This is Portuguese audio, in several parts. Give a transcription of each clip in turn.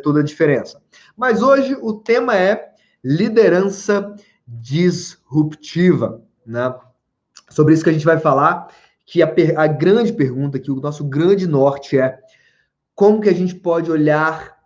toda a diferença. Mas hoje o tema é liderança disruptiva, né? Sobre isso que a gente vai falar, que a grande pergunta, que o nosso grande norte é como que a gente pode olhar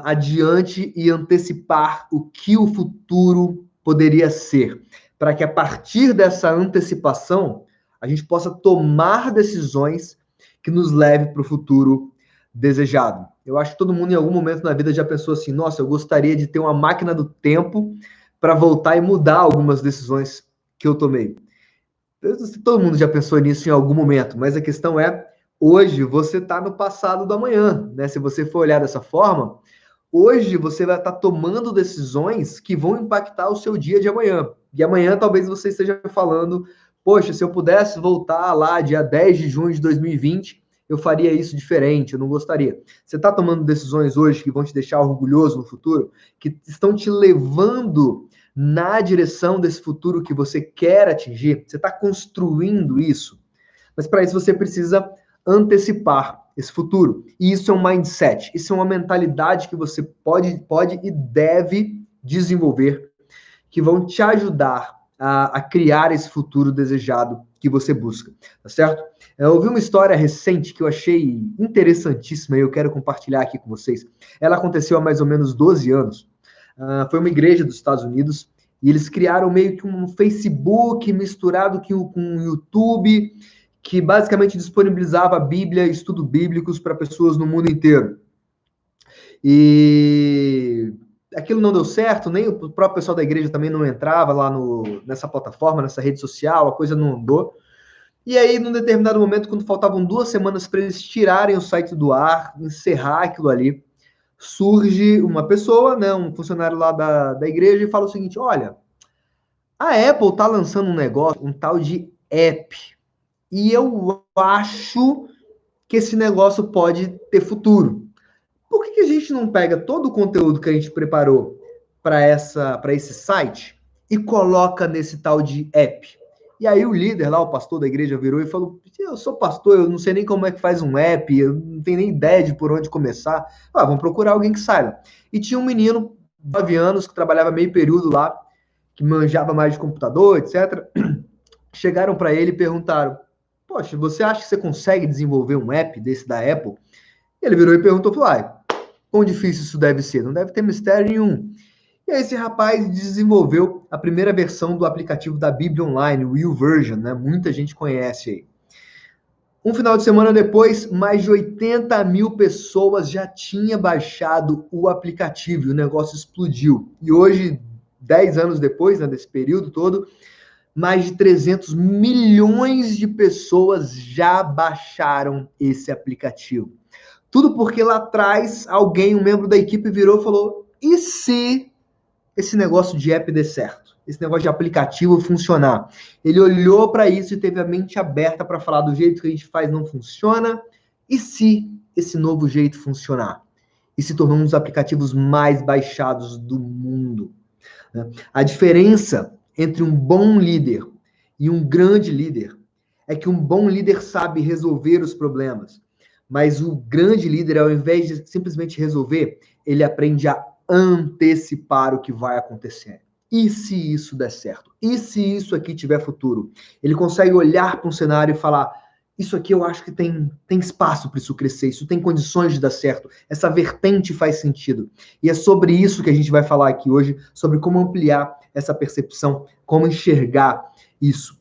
adiante e antecipar o que o futuro poderia ser, para que a partir dessa antecipação a gente possa tomar decisões que nos leve para o futuro desejado. Eu acho que todo mundo em algum momento na vida já pensou assim, nossa, eu gostaria de ter uma máquina do tempo para voltar e mudar algumas decisões que eu tomei. Todo mundo já pensou nisso em algum momento, mas a questão é, hoje você está no passado do amanhã, né? Se você for olhar dessa forma, hoje você vai estar tomando decisões que vão impactar o seu dia de amanhã. E amanhã talvez você esteja falando, poxa, se eu pudesse voltar lá dia 10 de junho de 2020, eu faria isso diferente, eu não gostaria. Você está tomando decisões hoje que vão te deixar orgulhoso no futuro, que estão te levando na direção desse futuro que você quer atingir, você está construindo isso. Mas para isso você precisa antecipar esse futuro. E isso é um mindset, isso é uma mentalidade que você pode e deve desenvolver, que vão te ajudar a criar esse futuro desejado que você busca, tá certo? Eu ouvi uma história recente que eu achei interessantíssima e eu quero compartilhar aqui com vocês. Ela aconteceu há mais ou menos 12 anos. Foi uma igreja dos Estados Unidos e eles criaram meio que um Facebook misturado com o YouTube, que basicamente disponibilizava a Bíblia e estudos bíblicos para pessoas no mundo inteiro. E aquilo não deu certo, nem o próprio pessoal da igreja também não entrava lá nessa plataforma, nessa rede social, a coisa não andou. E aí, num determinado momento, quando faltavam 2 semanas para eles tirarem o site do ar, encerrar aquilo ali, surge uma pessoa, né, um funcionário lá da igreja, e fala o seguinte, olha, a Apple está lançando um negócio, um tal de app, e eu acho que esse negócio pode ter futuro. Por que a gente não pega todo o conteúdo que a gente preparou para esse site e coloca nesse tal de app? E aí o líder lá, o pastor da igreja, virou e falou, eu sou pastor, eu não sei nem como é que faz um app, eu não tenho nem ideia de por onde começar. Vamos procurar alguém que saiba. E tinha um menino, 9 anos, que trabalhava meio período lá, que manjava mais de computador, etc. Chegaram para ele e perguntaram, poxa, você acha que você consegue desenvolver um app desse da Apple? E ele virou e perguntou, falou, quão difícil isso deve ser? Não deve ter mistério nenhum. E aí esse rapaz desenvolveu a primeira versão do aplicativo da Bíblia Online, o YouVersion, né? Muita gente conhece aí. Um final de semana depois, mais de 80 mil pessoas já tinham baixado o aplicativo e o negócio explodiu. E hoje, 10 anos depois, né, desse período todo, mais de 300 milhões de pessoas já baixaram esse aplicativo. Tudo porque lá atrás, um membro da equipe virou e falou, e se esse negócio de app der certo? Esse negócio de aplicativo funcionar? Ele olhou para isso e teve a mente aberta para falar do jeito que a gente faz não funciona, e se esse novo jeito funcionar? E se tornou um dos aplicativos mais baixados do mundo. A diferença entre um bom líder e um grande líder é que um bom líder sabe resolver os problemas, mas o grande líder, ao invés de simplesmente resolver, ele aprende a antecipar o que vai acontecer. E se isso der certo? E se isso aqui tiver futuro? Ele consegue olhar para um cenário e falar, isso aqui eu acho que tem espaço para isso crescer, isso tem condições de dar certo, essa vertente faz sentido. E é sobre isso que a gente vai falar aqui hoje, sobre como ampliar essa percepção, como enxergar isso,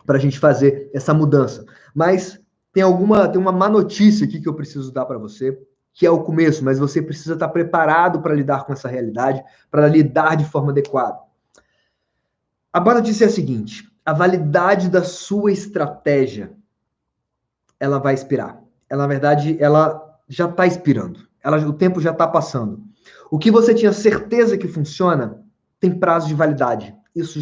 para a gente fazer essa mudança. Mas tem uma má notícia aqui que eu preciso dar para você, que é o começo, mas você precisa estar preparado para lidar com essa realidade, para lidar de forma adequada. A boa notícia é a seguinte, a validade da sua estratégia, ela vai expirar. Ela, na verdade, ela já está expirando. O tempo já está passando. O que você tinha certeza que funciona, tem prazo de validade. Isso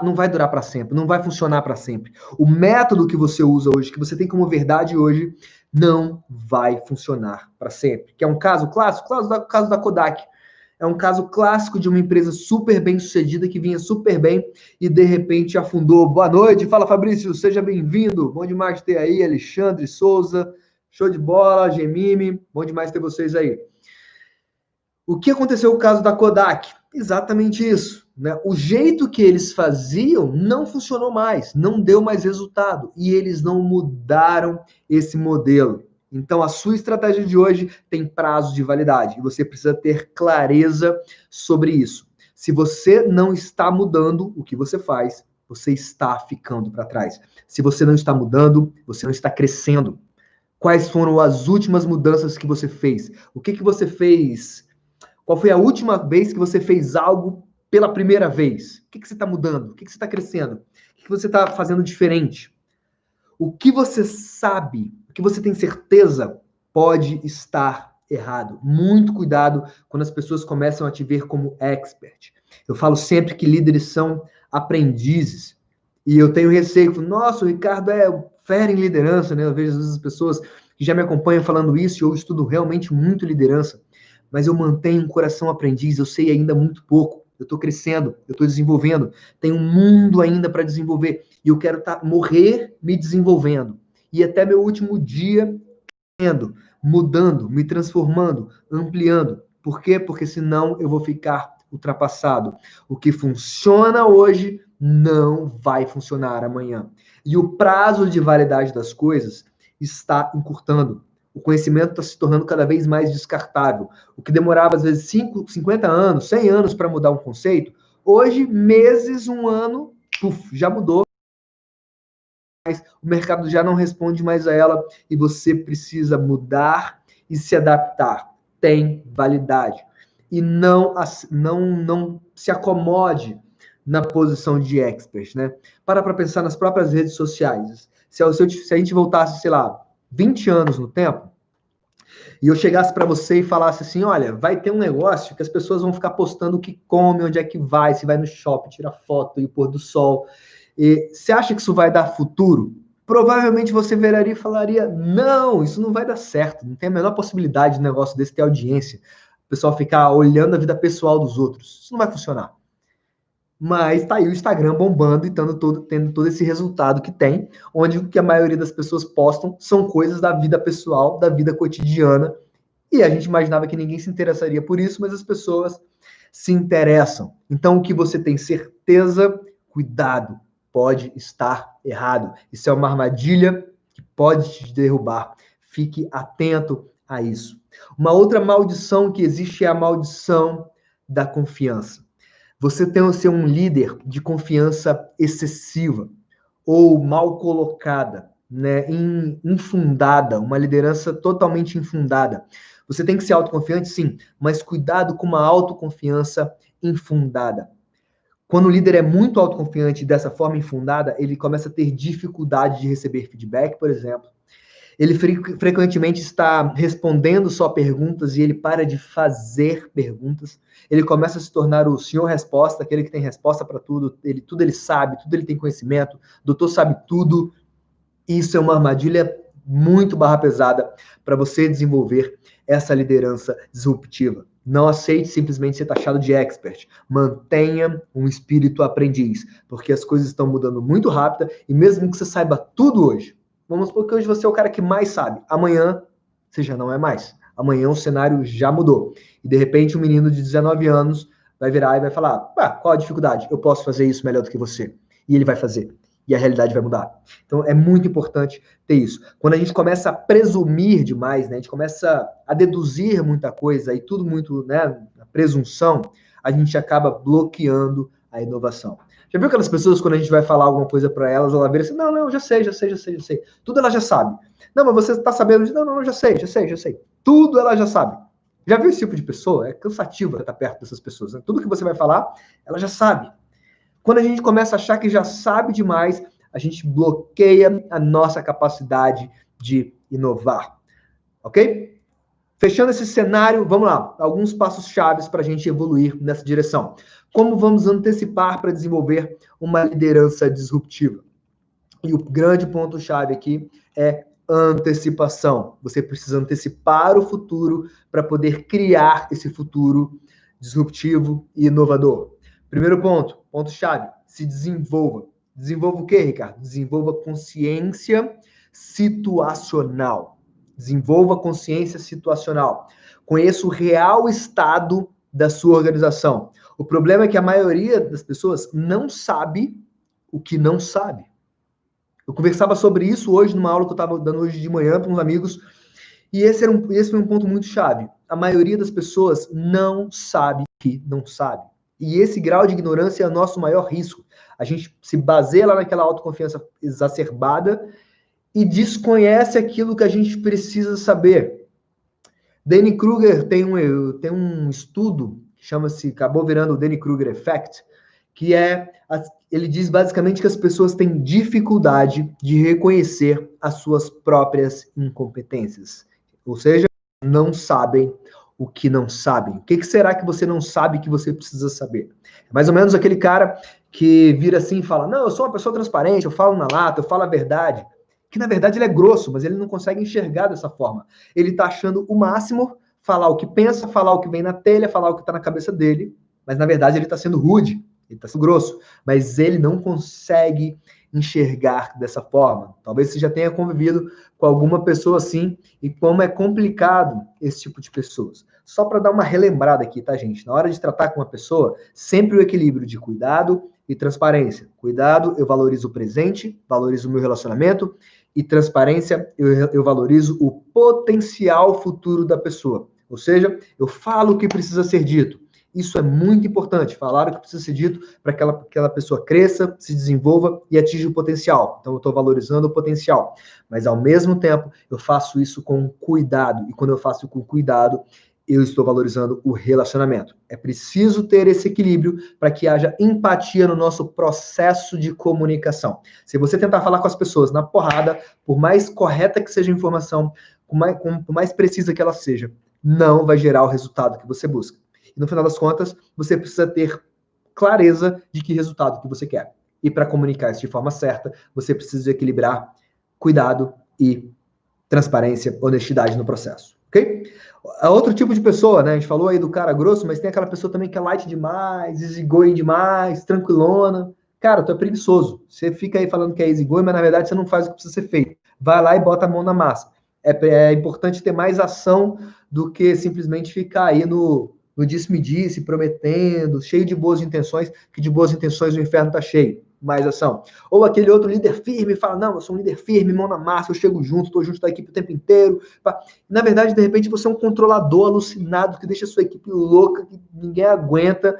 não vai durar para sempre, não vai funcionar para sempre. O método que você usa hoje, que você tem como verdade hoje, não vai funcionar para sempre. Que é um caso clássico, caso da Kodak. É um caso clássico de uma empresa super bem sucedida, que vinha super bem e de repente afundou. Boa noite, fala Fabrício, seja bem-vindo. Bom demais ter aí, Alexandre Souza, show de bola, Gemime, bom demais ter vocês aí. O que aconteceu no caso da Kodak? Exatamente isso, né? O jeito que eles faziam não funcionou mais, não deu mais resultado e eles não mudaram esse modelo. Então, a sua estratégia de hoje tem prazo de validade e você precisa ter clareza sobre isso. Se você não está mudando o que você faz, você está ficando para trás. Se você não está mudando, você não está crescendo. Quais foram as últimas mudanças que você fez? O que você fez? Qual foi a última vez que você fez algo pela primeira vez? O que você está mudando? O que você está crescendo? O que você está fazendo diferente? O que você sabe, o que você tem certeza, pode estar errado. Muito cuidado quando as pessoas começam a te ver como expert. Eu falo sempre que líderes são aprendizes. E eu tenho receio, nossa, o Ricardo é fera em liderança, né? Eu vejo às vezes as pessoas que já me acompanham falando isso, e eu estudo realmente muito liderança, mas eu mantenho um coração aprendiz, eu sei ainda muito pouco. Eu estou crescendo, eu estou desenvolvendo, tem um mundo ainda para desenvolver e eu quero morrer me desenvolvendo e até meu último dia mudando, me transformando, ampliando. Por quê? Porque senão eu vou ficar ultrapassado. O que funciona hoje não vai funcionar amanhã. E o prazo de validade das coisas está encurtando. O conhecimento está se tornando cada vez mais descartável. O que demorava, às vezes, 50 anos, 100 anos para mudar um conceito, hoje, meses, um ano, já mudou. O mercado já não responde mais a ela e você precisa mudar e se adaptar. Tem validade. E não se acomode na posição de expert, né? Para pensar nas próprias redes sociais. Se a gente voltasse, sei lá, 20 anos no tempo, e eu chegasse para você e falasse assim, olha, vai ter um negócio que as pessoas vão ficar postando o que come, onde é que vai, se vai no shopping, tira foto e o pôr do sol. E você acha que isso vai dar futuro? Provavelmente você viraria e falaria, não, isso não vai dar certo, não tem a menor possibilidade de um negócio desse ter audiência. O pessoal ficar olhando a vida pessoal dos outros. Isso não vai funcionar. Mas tá aí o Instagram bombando e tendo todo esse resultado que tem, onde o que a maioria das pessoas postam são coisas da vida pessoal, da vida cotidiana, e a gente imaginava que ninguém se interessaria por isso, mas as pessoas se interessam. Então, o que você tem certeza, cuidado, pode estar errado. Isso é uma armadilha que pode te derrubar. Fique atento a isso. Uma outra maldição que existe é a maldição da confiança. Você tem que ser um líder de confiança excessiva ou mal colocada, né, infundada, uma liderança totalmente infundada. Você tem que ser autoconfiante, sim, mas cuidado com uma autoconfiança infundada. Quando o líder é muito autoconfiante dessa forma infundada, ele começa a ter dificuldade de receber feedback, por exemplo. Ele frequentemente está respondendo só perguntas e ele para de fazer perguntas. Ele começa a se tornar o senhor resposta, aquele que tem resposta para tudo. Tudo ele sabe, tudo ele tem conhecimento. O doutor sabe tudo. Isso é uma armadilha muito barra pesada para você desenvolver essa liderança disruptiva. Não aceite simplesmente ser taxado de expert. Mantenha um espírito aprendiz, porque as coisas estão mudando muito rápido e mesmo que você saiba tudo hoje, vamos supor que hoje você é o cara que mais sabe. Amanhã você já não é mais. Amanhã o cenário já mudou. E de repente um menino de 19 anos vai virar e vai falar: qual a dificuldade? Eu posso fazer isso melhor do que você. E ele vai fazer. E a realidade vai mudar. Então é muito importante ter isso. Quando a gente começa a presumir demais, né, a gente começa a deduzir muita coisa e tudo muito, né, a presunção, a gente acaba bloqueando a inovação. Já viu aquelas pessoas, quando a gente vai falar alguma coisa para elas, ela vira assim, não, já sei. Tudo ela já sabe. Não, mas você está sabendo? Não, já sei. Tudo ela já sabe. Já viu esse tipo de pessoa? É cansativo estar perto dessas pessoas. Né? Tudo que você vai falar, ela já sabe. Quando a gente começa a achar que já sabe demais, a gente bloqueia a nossa capacidade de inovar. Ok? Fechando esse cenário, vamos lá. Alguns passos chaves para a gente evoluir nessa direção. Como vamos antecipar para desenvolver uma liderança disruptiva? E o grande ponto-chave aqui é antecipação. Você precisa antecipar o futuro para poder criar esse futuro disruptivo e inovador. Primeiro ponto, ponto-chave, se desenvolva. Desenvolva o quê, Ricardo? Desenvolva consciência situacional. Desenvolva consciência situacional. Conheça o real estado da sua organização. O problema é que a maioria das pessoas não sabe o que não sabe. Eu conversava sobre isso hoje numa aula que eu estava dando hoje de manhã para uns amigos, e esse foi um ponto muito chave. A maioria das pessoas não sabe que não sabe. E esse grau de ignorância é o nosso maior risco. A gente se baseia lá naquela autoconfiança exacerbada e desconhece aquilo que a gente precisa saber. Danny Kruger tem um estudo que chama-se, acabou virando o Danny Kruger Effect, que ele diz basicamente que as pessoas têm dificuldade de reconhecer as suas próprias incompetências. Ou seja, não sabem o que não sabem. O que será que você não sabe que você precisa saber? É mais ou menos aquele cara que vira assim e fala, não, eu sou uma pessoa transparente, eu falo na lata, eu falo a verdade. Que na verdade ele é grosso, mas ele não consegue enxergar dessa forma. Ele está achando o máximo falar o que pensa, falar o que vem na telha, falar o que está na cabeça dele, mas na verdade ele está sendo rude, ele está sendo grosso, mas ele não consegue enxergar dessa forma. Talvez você já tenha convivido com alguma pessoa assim, e como é complicado esse tipo de pessoas. Só para dar uma relembrada aqui, tá, gente? Na hora de tratar com uma pessoa, sempre o equilíbrio de cuidado e transparência. Cuidado, eu valorizo o presente, valorizo o meu relacionamento, e transparência, eu valorizo o potencial futuro da pessoa. Ou seja, eu falo o que precisa ser dito. Isso é muito importante, falar o que precisa ser dito para que aquela pessoa cresça, se desenvolva e atinja o potencial. Então, eu estou valorizando o potencial. Mas, ao mesmo tempo, eu faço isso com cuidado. E quando eu faço com cuidado, eu estou valorizando o relacionamento. É preciso ter esse equilíbrio para que haja empatia no nosso processo de comunicação. Se você tentar falar com as pessoas na porrada, por mais correta que seja a informação, por mais precisa que ela seja, não vai gerar o resultado que você busca. E no final das contas, você precisa ter clareza de que resultado que você quer. E para comunicar isso de forma certa, você precisa equilibrar cuidado e transparência, honestidade no processo, ok? Outro tipo de pessoa, né? A gente falou aí do cara grosso, mas tem aquela pessoa também que é light demais, easygoing demais, tranquilona. Cara, tu é preguiçoso. Você fica aí falando que é easygoing, mas na verdade você não faz o que precisa ser feito. Vai lá e bota a mão na massa. É importante ter mais ação do que simplesmente ficar aí no disse-me-disse, prometendo, cheio de boas intenções, que de boas intenções o inferno tá cheio. Mais ação. Ou aquele outro líder firme fala, não, eu sou um líder firme, mão na massa, eu chego junto, estou junto da equipe o tempo inteiro. Na verdade, de repente, você é um controlador alucinado que deixa a sua equipe louca, que ninguém aguenta.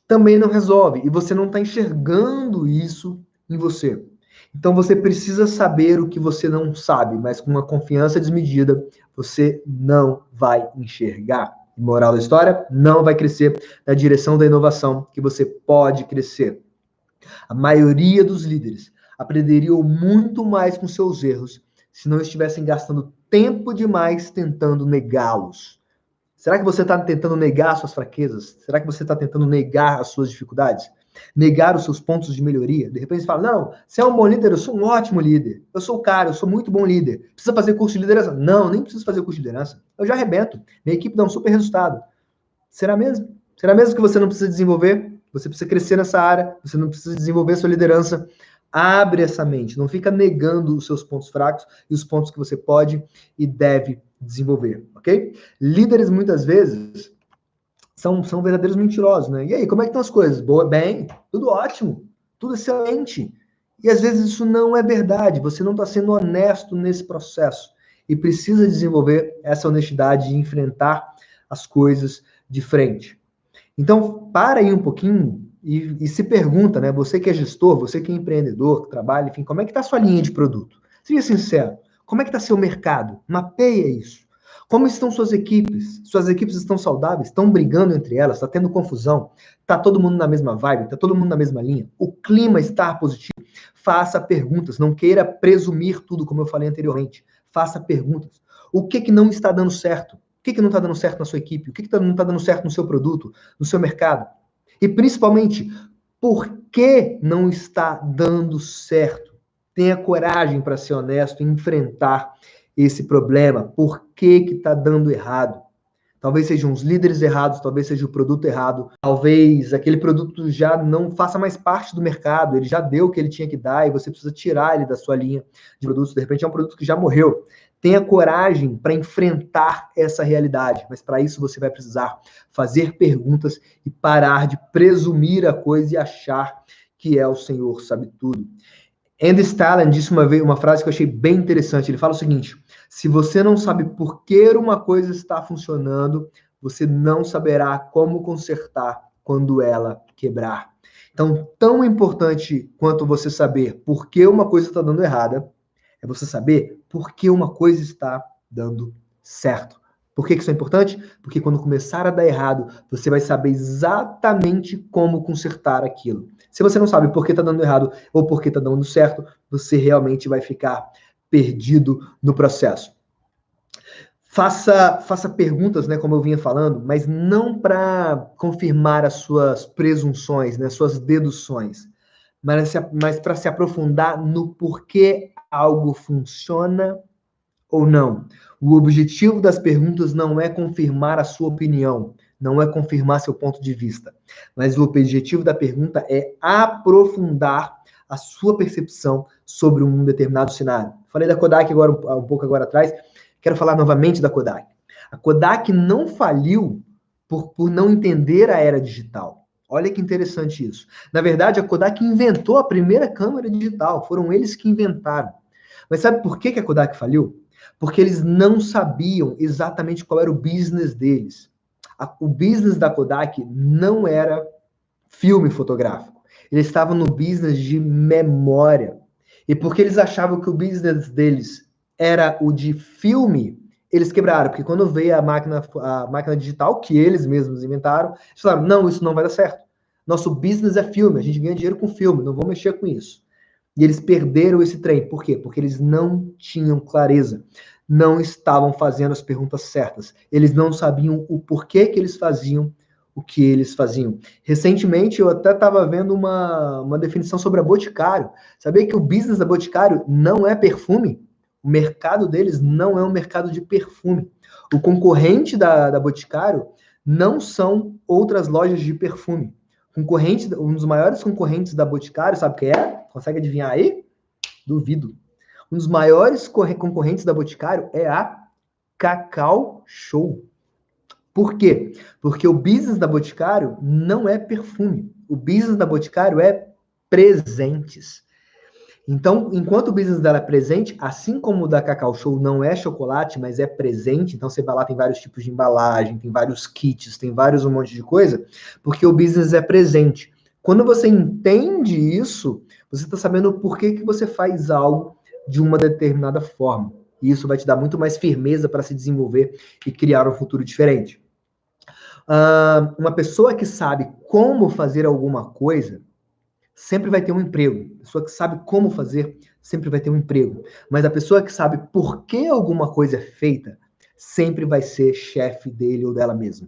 Também não resolve. E você não está enxergando isso em você. Então, você precisa saber o que você não sabe, mas com uma confiança desmedida, você não vai enxergar. E moral da história, não vai crescer na direção da inovação que você pode crescer. A maioria dos líderes aprenderiam muito mais com seus erros se não estivessem gastando tempo demais tentando negá-los. Será que você está tentando negar suas fraquezas? Será que você está tentando negar as suas dificuldades? Negar os seus pontos de melhoria? De repente você fala, não, você é um bom líder, eu sou um ótimo líder. Eu sou o cara, eu sou muito bom líder. Precisa fazer curso de liderança? Não, nem preciso fazer curso de liderança. Eu já arrebento. Minha equipe dá um super resultado. Será mesmo? Será mesmo que você não precisa desenvolver? Você precisa crescer nessa área, você não precisa desenvolver sua liderança. Abre essa mente, não fica negando os seus pontos fracos e os pontos que você pode e deve desenvolver, ok? Líderes, muitas vezes, são verdadeiros mentirosos, né? E aí, como é que estão as coisas? Boa, bem, tudo ótimo, tudo excelente. E às vezes isso não é verdade, você não está sendo honesto nesse processo. E precisa desenvolver essa honestidade de enfrentar as coisas de frente. Então, para aí um pouquinho e se pergunta, né? Você que é gestor, você que é empreendedor, que trabalha, enfim, como é que está a sua linha de produto? Seja sincero, como é que está seu mercado? Mapeia isso. Como estão suas equipes? Suas equipes estão saudáveis? Estão brigando entre elas? Está tendo confusão? Está todo mundo na mesma vibe? Está todo mundo na mesma linha? O clima está positivo? Faça perguntas. Não queira presumir tudo, como eu falei anteriormente. Faça perguntas. O que não está dando certo? O que não está dando certo na sua equipe? O que não está dando certo no seu produto, no seu mercado? E, principalmente, por que não está dando certo? Tenha coragem para ser honesto e enfrentar esse problema. Por que está dando errado? Talvez sejam os líderes errados, talvez seja o produto errado, talvez aquele produto já não faça mais parte do mercado, ele já deu o que ele tinha que dar e você precisa tirar ele da sua linha de produtos. De repente é um produto que já morreu. Tenha coragem para enfrentar essa realidade, mas para isso você vai precisar fazer perguntas e parar de presumir a coisa e achar que o Senhor sabe tudo. Andy Stalin disse uma vez uma frase que eu achei bem interessante. Ele fala o seguinte: se você não sabe por que uma coisa está funcionando, você não saberá como consertar quando ela quebrar. Então, tão importante quanto você saber por que uma coisa está dando errada, é você saber por que uma coisa está dando certo. Por que isso é importante? Porque quando começar a dar errado, você vai saber exatamente como consertar aquilo. Se você não sabe por que está dando errado ou por que está dando certo, você realmente vai ficar perdido no processo. Faça perguntas, né, como eu vinha falando, mas não para confirmar as suas presunções, né, suas deduções, mas para se aprofundar no porquê algo funciona ou não. O objetivo das perguntas não é confirmar a sua opinião, não é confirmar seu ponto de vista, mas o objetivo da pergunta é aprofundar a sua percepção sobre um determinado cenário. Falei da Kodak agora um pouco agora atrás, quero falar novamente da Kodak. A Kodak não faliu por não entender a era digital. Olha que interessante isso. Na verdade, a Kodak inventou a primeira câmera digital, foram eles que inventaram. Mas sabe por que a Kodak faliu? Porque eles não sabiam exatamente qual era o business deles. O business da Kodak não era filme fotográfico. Eles estavam no business de memória. E porque eles achavam que o business deles era o de filme, eles quebraram. Porque quando veio a máquina digital, que eles mesmos inventaram, eles falaram, não, isso não vai dar certo. Nosso business é filme, a gente ganha dinheiro com filme, não vou mexer com isso. E eles perderam esse trem. Por quê? Porque eles não tinham clareza. Não estavam fazendo as perguntas certas. Eles não sabiam o porquê que eles faziam o que eles faziam. Recentemente, eu até estava vendo uma definição sobre a Boticário. Sabia que o business da Boticário não é perfume? O mercado deles não é um mercado de perfume. O concorrente da Boticário não são outras lojas de perfume. Um dos maiores concorrentes da Boticário, sabe quem é? Consegue adivinhar aí? Duvido. Um dos maiores concorrentes da Boticário é a Cacau Show. Por quê? Porque o business da Boticário não é perfume. O business da Boticário é presentes. Então, enquanto o business dela é presente, assim como o da Cacau Show não é chocolate, mas é presente, então você vai lá, tem vários tipos de embalagem, tem vários kits, tem vários um monte de coisa, porque o business é presente. Quando você entende isso, você está sabendo o porquê que você faz algo de uma determinada forma. E isso vai te dar muito mais firmeza para se desenvolver e criar um futuro diferente. Uma pessoa que sabe como fazer alguma coisa sempre vai ter um emprego. A pessoa que sabe como fazer sempre vai ter um emprego. Mas a pessoa que sabe por que alguma coisa é feita sempre vai ser chefe dele ou dela mesma.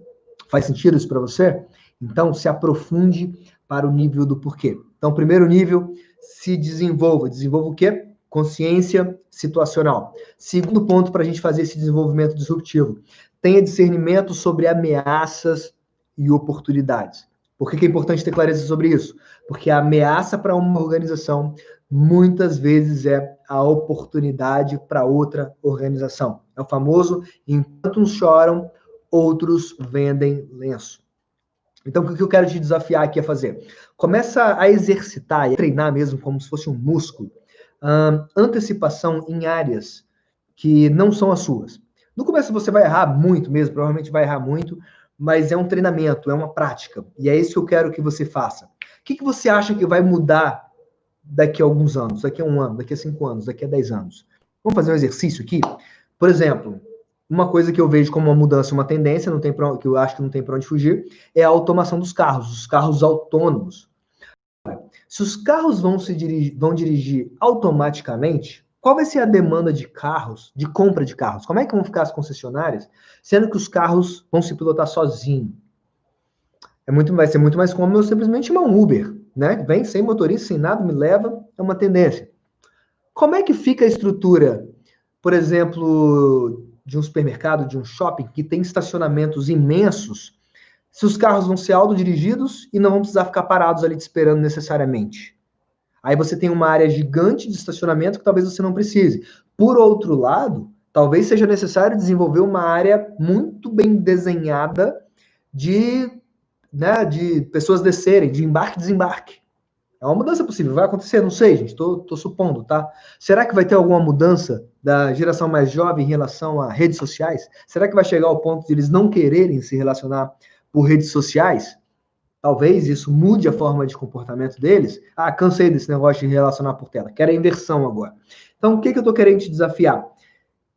Faz sentido isso para você? Então, se aprofunde para o nível do porquê. Então, primeiro nível, se desenvolva. Desenvolva o quê? Consciência situacional. Segundo ponto para a gente fazer esse desenvolvimento disruptivo. Tenha discernimento sobre ameaças e oportunidades. Por que é importante ter clareza sobre isso? Porque a ameaça para uma organização muitas vezes é a oportunidade para outra organização. É o famoso, enquanto uns choram, outros vendem lenço. Então, o que eu quero te desafiar aqui a fazer? Começa a exercitar, a treinar mesmo, como se fosse um músculo, antecipação em áreas que não são as suas. No começo você vai errar muito mesmo, provavelmente vai errar muito, mas é um treinamento, é uma prática. E é isso que eu quero que você faça. O que você acha que vai mudar daqui a alguns anos? Daqui a 1 ano, daqui a 5 anos, daqui a 10 anos? Vamos fazer um exercício aqui? Por exemplo, uma coisa que eu vejo como uma mudança, uma tendência, que eu acho que não tem para onde fugir, é a automação dos carros, os carros autônomos. Se os carros vão dirigir automaticamente, qual vai ser a demanda de carros, de compra de carros? Como é que vão ficar as concessionárias, sendo que os carros vão se pilotar sozinhos? Vai ser muito mais cômodo eu simplesmente chamar um Uber, né? Vem sem motorista, sem nada, me leva, é uma tendência. Como é que fica a estrutura, por exemplo, de um supermercado, de um shopping, que tem estacionamentos imensos, se os carros vão ser autodirigidos e não vão precisar ficar parados ali te esperando necessariamente? Aí você tem uma área gigante de estacionamento que talvez você não precise. Por outro lado, Talvez seja necessário desenvolver uma área muito bem desenhada de pessoas descerem, de embarque e desembarque. É uma mudança possível, vai acontecer, não sei, gente, tô supondo, tá? Será que vai ter alguma mudança da geração mais jovem em relação a redes sociais? Será que vai chegar ao ponto de eles não quererem se relacionar por redes sociais? Talvez isso mude a forma de comportamento deles. Ah, cansei desse negócio de relacionar por tela, quero a inversão agora. Então, o que eu tô querendo te desafiar?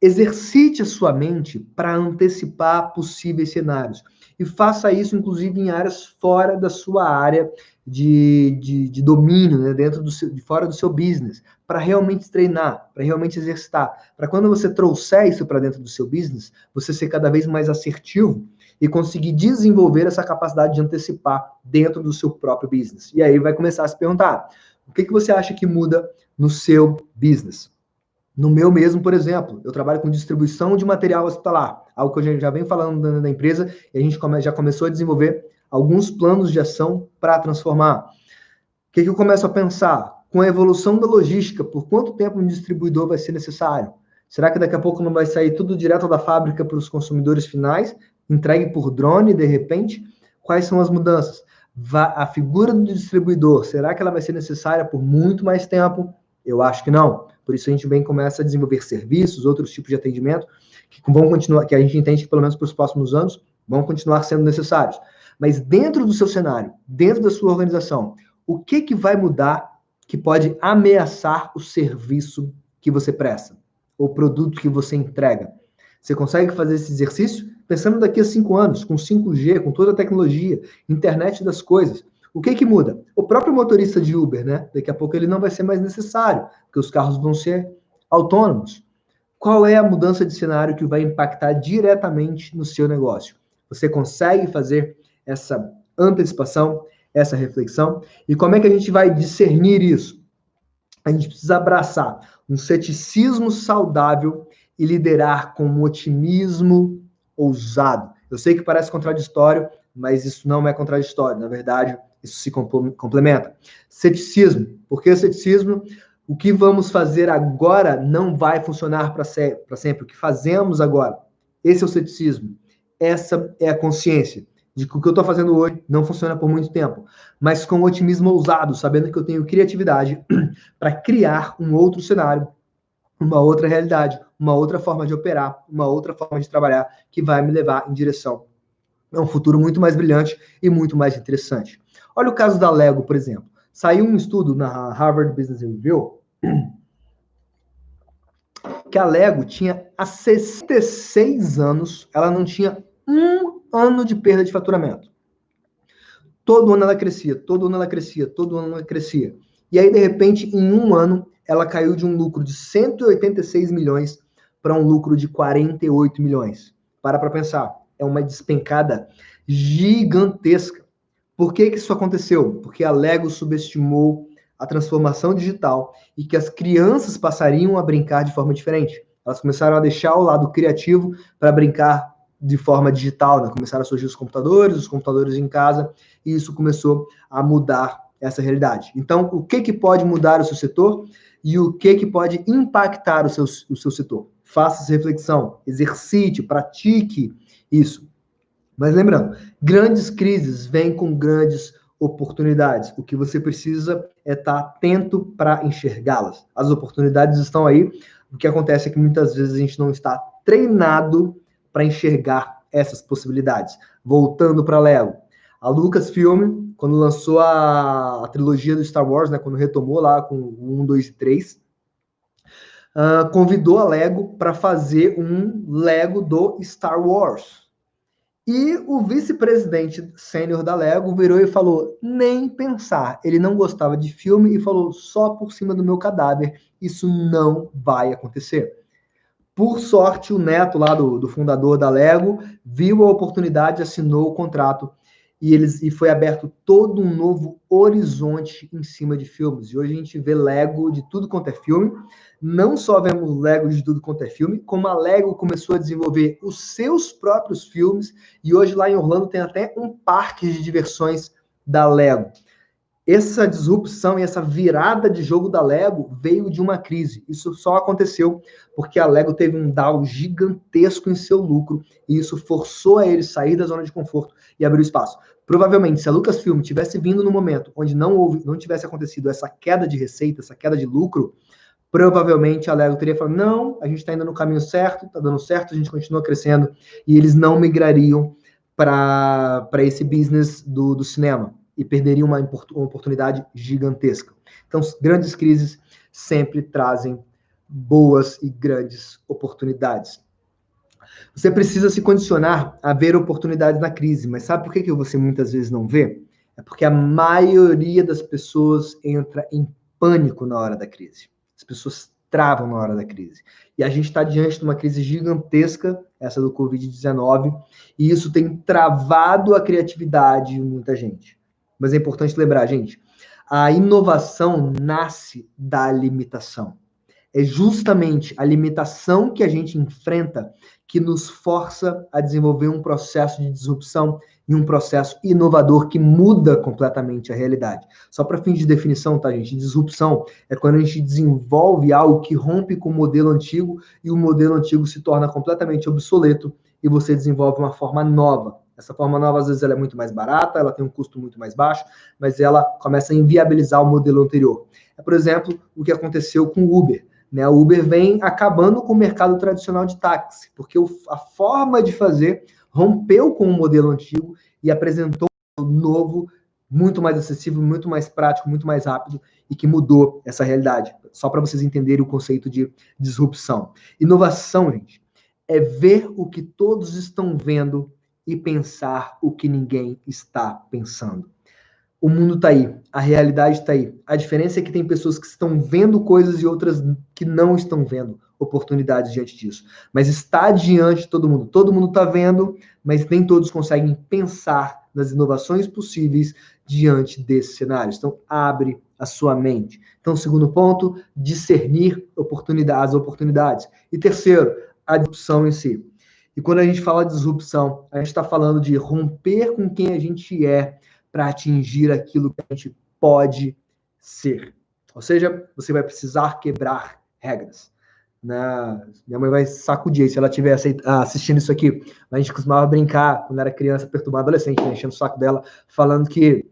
Exercite a sua mente para antecipar possíveis cenários. E faça isso, inclusive, em áreas fora da sua área de domínio, né? De fora do seu business, para realmente treinar, para realmente exercitar. Para quando você trouxer isso para dentro do seu business, você ser cada vez mais assertivo e conseguir desenvolver essa capacidade de antecipar dentro do seu próprio business. E aí vai começar a se perguntar, o que você acha que muda no seu business? No meu mesmo, por exemplo, eu trabalho com distribuição de material hospitalar, algo que eu já venho falando da empresa, e a gente já começou a desenvolver alguns planos de ação para transformar. O que eu começo a pensar? Com a evolução da logística, por quanto tempo um distribuidor vai ser necessário? Será que daqui a pouco não vai sair tudo direto da fábrica para os consumidores finais, entregue por drone de repente? Quais são as mudanças? A figura do distribuidor, será que ela vai ser necessária por muito mais tempo? Eu acho que não. Por isso a gente bem começa a desenvolver serviços, outros tipos de atendimento que vão continuar, que a gente entende que pelo menos para os próximos anos vão continuar sendo necessários. Mas dentro do seu cenário, dentro da sua organização, o que vai mudar que pode ameaçar o serviço que você presta, ou produto que você entrega? Você consegue fazer esse exercício pensando daqui a 5 anos, com 5G, com toda a tecnologia, internet das coisas. O que muda? O próprio motorista de Uber, né? Daqui a pouco ele não vai ser mais necessário, porque os carros vão ser autônomos. Qual é a mudança de cenário que vai impactar diretamente no seu negócio? Você consegue fazer essa antecipação, essa reflexão? E como é que a gente vai discernir isso? A gente precisa abraçar um ceticismo saudável e liderar com um otimismo ousado. Eu sei que parece contraditório, mas isso não é contraditório. Na verdade, isso se complementa. Ceticismo. Por que ceticismo? O que vamos fazer agora não vai funcionar para sempre. O que fazemos agora? Esse é o ceticismo. Essa é a consciência de que o que eu estou fazendo hoje não funciona por muito tempo, mas com otimismo ousado, sabendo que eu tenho criatividade para criar um outro cenário, uma outra realidade, uma outra forma de operar, uma outra forma de trabalhar que vai me levar em direção a um futuro muito mais brilhante e muito mais interessante. Olha o caso da Lego, por exemplo. Saiu um estudo na Harvard Business Review que a Lego tinha há 66 anos, ela não tinha um ano de perda de faturamento. Todo ano ela crescia, todo ano ela crescia, todo ano ela crescia. E aí, de repente, em um ano, ela caiu de um lucro de 186 milhões para um lucro de 48 milhões. Para pensar, é uma despencada gigantesca. Por que isso aconteceu? Porque a Lego subestimou a transformação digital e que as crianças passariam a brincar de forma diferente. Elas começaram a deixar o lado criativo para brincar de forma digital, né? Começaram a surgir os computadores em casa, e isso começou a mudar essa realidade. Então, o que pode mudar o seu setor e o que pode impactar o seu setor? Faça essa reflexão, exercite, pratique isso. Mas lembrando, grandes crises vêm com grandes oportunidades. O que você precisa é estar atento para enxergá-las. As oportunidades estão aí. O que acontece é que muitas vezes a gente não está treinado para enxergar essas possibilidades. Voltando para Lego. A Lucasfilm, quando lançou a trilogia do Star Wars, né, quando retomou lá com o 1, 2 e 3, convidou a Lego para fazer um Lego do Star Wars. E o vice-presidente sênior da Lego virou e falou, nem pensar. Ele não gostava de filme e falou, só por cima do meu cadáver, isso não vai acontecer. Por sorte, o neto lá do fundador da Lego viu a oportunidade, assinou o contrato e foi aberto todo um novo horizonte em cima de filmes. E hoje a gente vê Lego de tudo quanto é filme. Não só vemos Lego de tudo quanto é filme, como a Lego começou a desenvolver os seus próprios filmes. E hoje lá em Orlando tem até um parque de diversões da Lego. Essa disrupção e essa virada de jogo da Lego veio de uma crise. Isso só aconteceu porque a Lego teve um down gigantesco em seu lucro e isso forçou a eles sair da zona de conforto e abrir espaço. Provavelmente, se a Lucasfilm tivesse vindo no momento onde não tivesse acontecido essa queda de receita, essa queda de lucro, provavelmente a Lego teria falado, não, a gente está indo no caminho certo, está dando certo, a gente continua crescendo, e eles não migrariam para esse business do cinema e perderiam uma oportunidade gigantesca. Então, grandes crises sempre trazem boas e grandes oportunidades. Você precisa se condicionar a ver oportunidades na crise, mas sabe por que você muitas vezes não vê? É porque a maioria das pessoas entra em pânico na hora da crise. As pessoas travam na hora da crise. E a gente está diante de uma crise gigantesca, essa do Covid-19, e isso tem travado a criatividade de muita gente. Mas é importante lembrar, gente, a inovação nasce da limitação. É justamente a limitação que a gente enfrenta que nos força a desenvolver um processo de disrupção e um processo inovador que muda completamente a realidade. Só para fins de definição, tá, gente? Disrupção é quando a gente desenvolve algo que rompe com o modelo antigo e o modelo antigo se torna completamente obsoleto e você desenvolve uma forma nova. Essa forma nova, às vezes, ela é muito mais barata, ela tem um custo muito mais baixo, mas ela começa a inviabilizar o modelo anterior. É, por exemplo, o que aconteceu com o Uber. Né, o Uber vem acabando com o mercado tradicional de táxi, porque a forma de fazer rompeu com o modelo antigo e apresentou um novo, muito mais acessível, muito mais prático, muito mais rápido e que mudou essa realidade. Só para vocês entenderem o conceito de disrupção. Inovação, gente, é ver o que todos estão vendo e pensar o que ninguém está pensando. O mundo está aí, a realidade está aí. A diferença é que tem pessoas que estão vendo coisas e outras que não estão vendo oportunidades diante disso. Mas está diante de todo mundo. Todo mundo está vendo, mas nem todos conseguem pensar nas inovações possíveis diante desses cenários. Então, abre a sua mente. Então, segundo ponto, discernir as oportunidades. E terceiro, a disrupção em si. E quando a gente fala de disrupção, a gente está falando de romper com quem a gente é, para atingir aquilo que a gente pode ser. Ou seja, você vai precisar quebrar regras. Minha mãe vai sacudir se ela estiver assistindo isso aqui. A gente costumava brincar, quando era criança, perturbar adolescente, né, enchendo o saco dela, falando que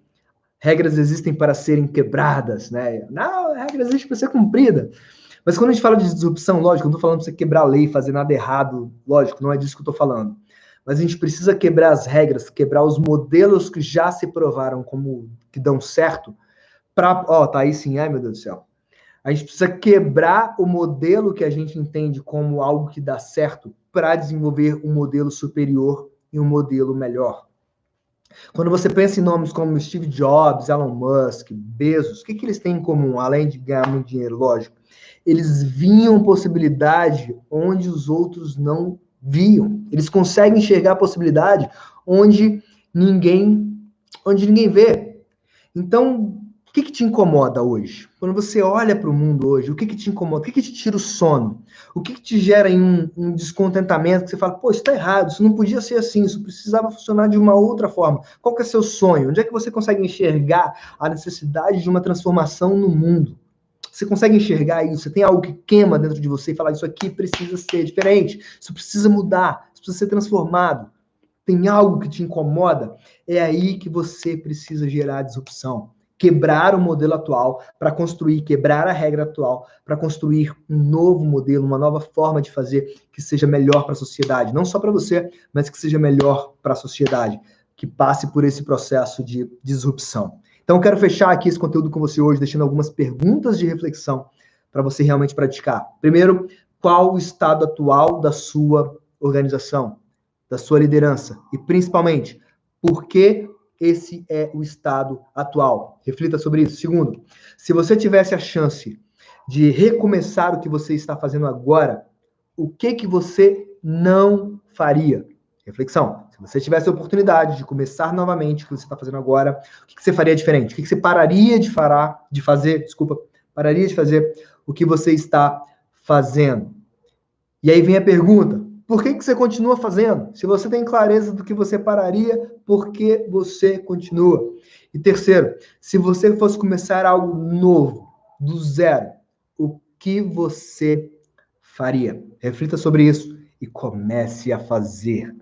regras existem para serem quebradas. Né? Não, a regra existe para ser cumprida. Mas quando a gente fala de disrupção, lógico, eu não estou falando para você quebrar a lei, fazer nada errado, lógico, não é disso que eu estou falando. Mas a gente precisa quebrar as regras, quebrar os modelos que já se provaram como que dão certo, tá aí sim, ai meu Deus do céu. A gente precisa quebrar o modelo que a gente entende como algo que dá certo para desenvolver um modelo superior e um modelo melhor. Quando você pensa em nomes como Steve Jobs, Elon Musk, Bezos, o que eles têm em comum, além de ganhar muito dinheiro, lógico? Eles viam possibilidade onde os outros não viam. Eles conseguem enxergar a possibilidade onde ninguém vê. Então, o que te incomoda hoje? Quando você olha para o mundo hoje, o que te incomoda? O que te tira o sono? O que te gera um descontentamento que você fala, pô, isso está errado, isso não podia ser assim, isso precisava funcionar de uma outra forma. Qual que é seu sonho? Onde é que você consegue enxergar a necessidade de uma transformação no mundo? Você consegue enxergar isso? Você tem algo que queima dentro de você e falar, isso aqui precisa ser diferente, isso precisa mudar, isso precisa ser transformado. Tem algo que te incomoda? É aí que você precisa gerar disrupção. Quebrar o modelo atual para construir, quebrar a regra atual para construir um novo modelo, uma nova forma de fazer que seja melhor para a sociedade. Não só para você, mas que seja melhor para a sociedade, que passe por esse processo de disrupção. Então, eu quero fechar aqui esse conteúdo com você hoje, deixando algumas perguntas de reflexão para você realmente praticar. Primeiro, qual o estado atual da sua organização, da sua liderança? E, principalmente, por que esse é o estado atual? Reflita sobre isso. Segundo, se você tivesse a chance de recomeçar o que você está fazendo agora, o que você não faria? Reflexão. Se você tivesse a oportunidade de começar novamente o que você está fazendo agora, o que você faria diferente? O que você pararia de fazer? Pararia de fazer o que você está fazendo. E aí vem a pergunta, Por que você continua fazendo? Se você tem clareza do que você pararia, por que você continua? E terceiro, se você fosse começar algo novo, do zero, o que você faria? Reflita sobre isso e comece a fazer,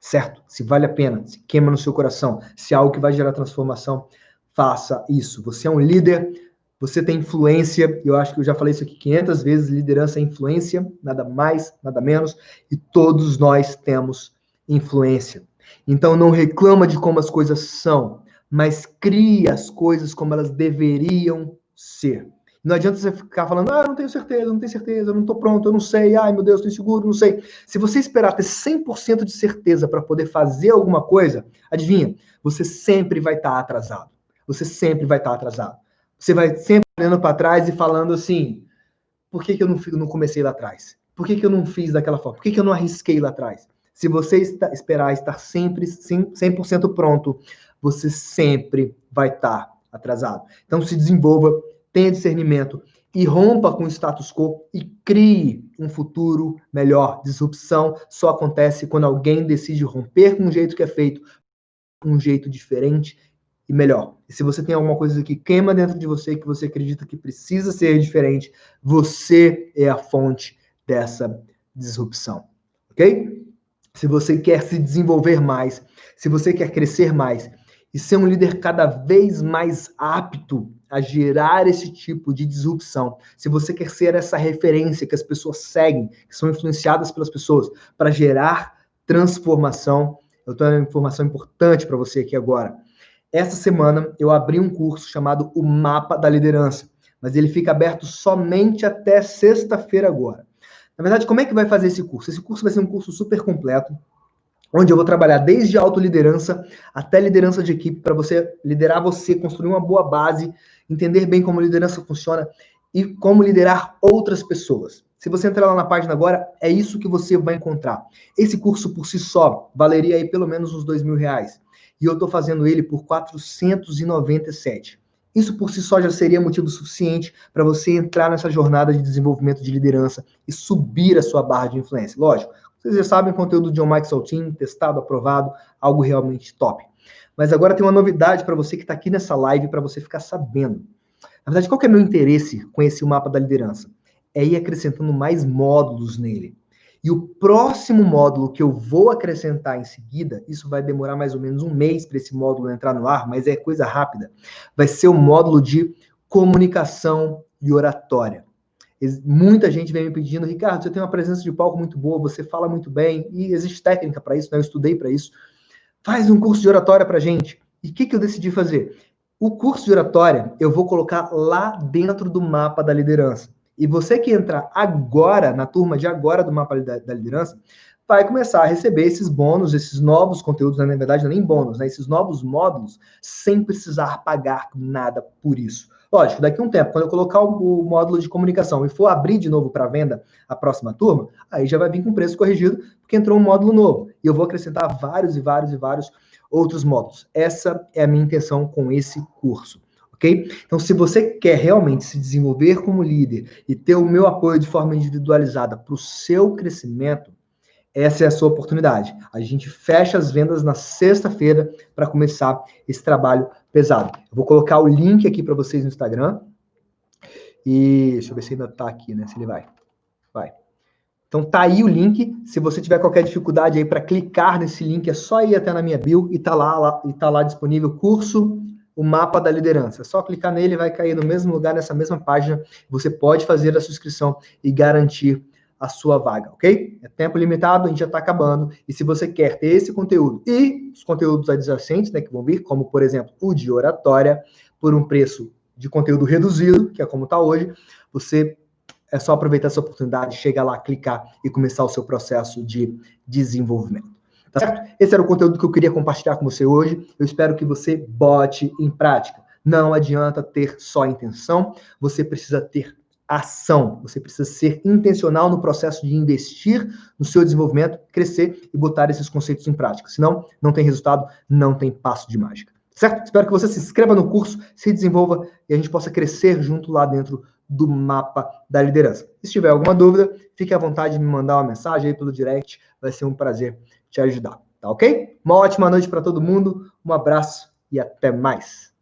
certo? Se vale a pena, se queima no seu coração, se é algo que vai gerar transformação, faça isso. Você é um líder, você tem influência, eu acho que eu já falei isso aqui 500 vezes, liderança é influência, nada mais, nada menos, e todos nós temos influência. Então não reclama de como as coisas são, mas cria as coisas como elas deveriam ser. Não adianta você ficar falando, eu não tenho certeza, não tenho certeza, eu não estou pronto, eu não sei, ai meu Deus, estou inseguro, não sei. Se você esperar ter 100% de certeza para poder fazer alguma coisa, adivinha, você sempre vai estar atrasado. Você sempre vai estar atrasado. Você vai sempre olhando para trás e falando assim, por que eu não comecei lá atrás? Por que eu não fiz daquela forma? Por que eu não arrisquei lá atrás? Se você esperar estar sempre 100% pronto, você sempre vai estar atrasado. Então se desenvolva, tenha discernimento e rompa com o status quo e crie um futuro melhor. Disrupção só acontece quando alguém decide romper com um jeito que é feito, um jeito diferente e melhor. E se você tem alguma coisa que queima dentro de você, que você acredita que precisa ser diferente, você é a fonte dessa disrupção, ok? Se você quer se desenvolver mais, se você quer crescer mais e ser um líder cada vez mais apto a gerar esse tipo de disrupção, se você quer ser essa referência que as pessoas seguem, que são influenciadas pelas pessoas para gerar transformação, eu tenho uma informação importante para você aqui agora. Essa semana eu abri um curso chamado O Mapa da Liderança, mas ele fica aberto somente até sexta-feira agora. Na verdade, como é que vai fazer esse curso? Esse curso vai ser um curso super completo, onde eu vou trabalhar desde autoliderança até liderança de equipe, para você liderar você, construir uma boa base, entender bem como liderança funciona e como liderar outras pessoas. Se você entrar lá na página agora, é isso que você vai encontrar. Esse curso por si só valeria aí pelo menos uns R$2.000. E eu estou fazendo ele por 497. Isso por si só já seria motivo suficiente para você entrar nessa jornada de desenvolvimento de liderança e subir a sua barra de influência. Lógico, vocês já sabem, conteúdo de John Maxwell Team, testado, aprovado, algo realmente top. Mas agora tem uma novidade para você que está aqui nessa live, para você ficar sabendo. Na verdade, qual que é o meu interesse com esse mapa da liderança? É ir acrescentando mais módulos nele. E o próximo módulo que eu vou acrescentar em seguida, isso vai demorar mais ou menos um mês para esse módulo entrar no ar, mas é coisa rápida, vai ser o módulo de comunicação e oratória. Muita gente vem me pedindo, Ricardo, você tem uma presença de palco muito boa, você fala muito bem, e existe técnica para isso, né? Eu estudei para isso. Faz um curso de oratória para gente. E o que eu decidi fazer? O curso de oratória eu vou colocar lá dentro do mapa da liderança. E você que entrar agora, na turma de agora do mapa da liderança, vai começar a receber esses bônus, esses novos conteúdos, na verdade não é nem bônus, né? Esses novos módulos, sem precisar pagar nada por isso. Lógico, daqui a um tempo, quando eu colocar o módulo de comunicação e for abrir de novo para venda a próxima turma, aí já vai vir com preço corrigido, porque entrou um módulo novo. E eu vou acrescentar vários outros módulos. Essa é a minha intenção com esse curso. Okay? Então, se você quer realmente se desenvolver como líder e ter o meu apoio de forma individualizada para o seu crescimento, essa é a sua oportunidade. A gente fecha as vendas na sexta-feira para começar esse trabalho pesado. Eu vou colocar o link aqui para vocês no Instagram. E deixa eu ver se ainda está aqui, né? Se ele vai. Vai. Então tá aí o link. Se você tiver qualquer dificuldade aí para clicar nesse link, é só ir até na minha bio e tá lá disponível o curso O Mapa da Liderança. É só clicar nele, vai cair no mesmo lugar, nessa mesma página. Você pode fazer a sua inscrição e garantir a sua vaga, ok? É tempo limitado, a gente já está acabando. E se você quer ter esse conteúdo e os conteúdos adjacentes, né, que vão vir, como, por exemplo, o de oratória, por um preço de conteúdo reduzido, que é como está hoje, você é só aproveitar essa oportunidade, chegar lá, clicar e começar o seu processo de desenvolvimento. Tá certo? Esse era o conteúdo que eu queria compartilhar com você hoje. Eu espero que você bote em prática. Não adianta ter só intenção, você precisa ter ação. Você precisa ser intencional no processo de investir no seu desenvolvimento, crescer e botar esses conceitos em prática. Senão, não tem resultado, não tem passo de mágica. Certo? Espero que você se inscreva no curso, se desenvolva e a gente possa crescer junto lá dentro do mapa da liderança. Se tiver alguma dúvida, fique à vontade de me mandar uma mensagem aí pelo direct, vai ser um prazer te ajudar, tá ok? Uma ótima noite para todo mundo, um abraço e até mais.